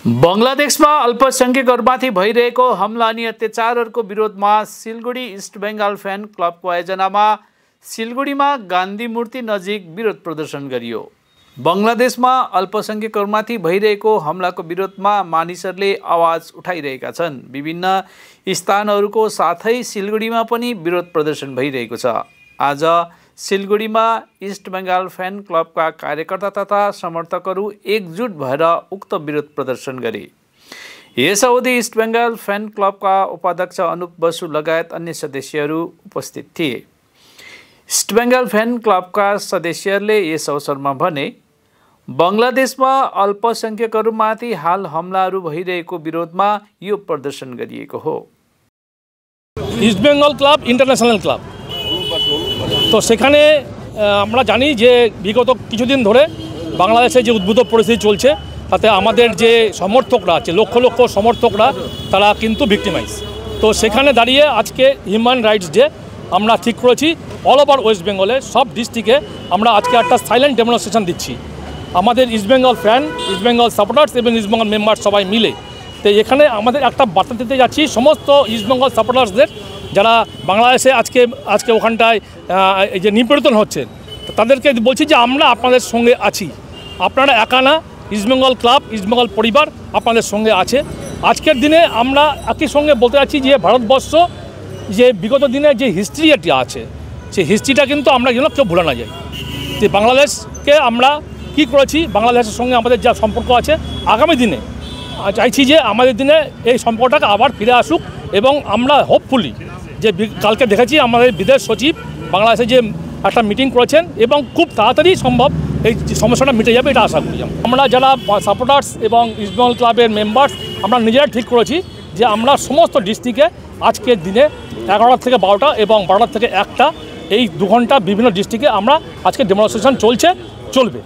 बंगलादेशमा अल्पसंख्यकहरूमाथि भइरहेको हमला अनि अत्याचारहरूको विरोधमा सिलगढी इस्ट बेंगाल फ्यान क्लबको आयोजनामा सिलगढीमा गान्धी मूर्ति नजिक विरोध प्रदर्शन गरियो। बंगलादेशमा अल्पसंख्यकहरूमाथि भइरहेको हमलाको विरोधमा मानिसहरूले आवाज उठाइरहेका छन्। विभिन्न स्थानहरूको साथै सिलगढीमा पनि विरोध प्रदर्शन भइरहेको छ। आज सिलगढीमा इस्ट बेंगाल फ्यान क्लबका कार्यकर्ता तथा समर्थकहरू एकजुट भएर उक्त विरोध प्रदर्शन गरे। यस अवधि इस्ट बेंगाल फ्यान क्लबका उपाध्यक्ष अनुप बसु लगायत अन्य सदस्यहरू उपस्थित थिए। इस्ट बेंगाल फ्यान क्लबका सदस्यहरूले यस अवसरमा भने, बंगलादेशमा अल्पसंख्यकहरूमाथि हाल हमलाहरू भइरहेको विरोधमा यो प्रदर्शन गरिएको हो। East Bengal club international club तो सेखाने আমরা জানি যে বিগত কিছুদিন ধরে বাংলাদেশে যে উদ্ভূত পরিস্থিতি চলছে তাতে আমাদের যে সমর্থকরা আছে লক্ষ লক্ষ সমর্থকরা তারা কিন্তু ভিক্টিমাইজ। তো সেখানে দাঁড়িয়ে আজকে হিউম্যান রাইটস ডে আমরা ঠিক করেছি অল ওভার ওয়েস্ট বেঙ্গলে সব ডিস্ট্রিক্টে আমরা আজকে একটা সাইলেন্ট ডেমনস্ট্রেশন দিচ্ছি। আমাদের east Bengal fan, east Bengal supporters এবং ইস্ট বেঙ্গল মেম্বার সবাই মিলে। তো এখানে আমাদের একটা বার্তা দিতে যাচ্ছি সমস্ত ইস্ট বেঙ্গল সাপোর্টার্সদের যারা বাংলাদেশে আজকে ওখানটায় এই যে নিপীড়ন হচ্ছেন তাদেরকে বলছি যে আমরা আপনাদের সঙ্গে আছি, আপনারা একা না, east Bengal club, east Bengal পরিবার আপনাদের সঙ্গে আছে। আজকের দিনে আমরা একই সঙ্গে বলতে চাচ্ছি যে ভারতবর্ষ যে বিগত দিনে যে হিস্ট্রিটি আছে সেই হিস্ট্রিটা কিন্তু আমরা যেন কেউ ভুলে না যাই। যে বাংলাদেশকে আমরা কি করেছি, বাংলাদেশের সঙ্গে আমাদের যা সম্পর্ক আছে আগামী দিনে চাইছি যে আমাদের দিনে এই সম্পর্কটাকে আবার ফিরে আসুক এবং আমরা হোপফুলি যে কালকে দেখেছি আমাদের বিদেশ সচিব বাংলাদেশে যে একটা মিটিং করেছেন এবং খুব তাড়াতাড়ি সম্ভব এই সমস্যাটা মিটে যাবে এটা আশা করি। আমরা যারা সাপোর্টার্স এবং ইস্ট বেঙ্গল ক্লাবের মেম্বার্স আমরা নিজেরা ঠিক করেছি যে আমরা সমস্ত ডিস্ট্রিক্টে আজকের দিনে 11টা থেকে 12টা এবং 12টা থেকে 1টা এই 2 ঘন্টা বিভিন্ন ডিস্ট্রিক্টে আমরা আজকে ডেমনস্ট্রেশন চলবে।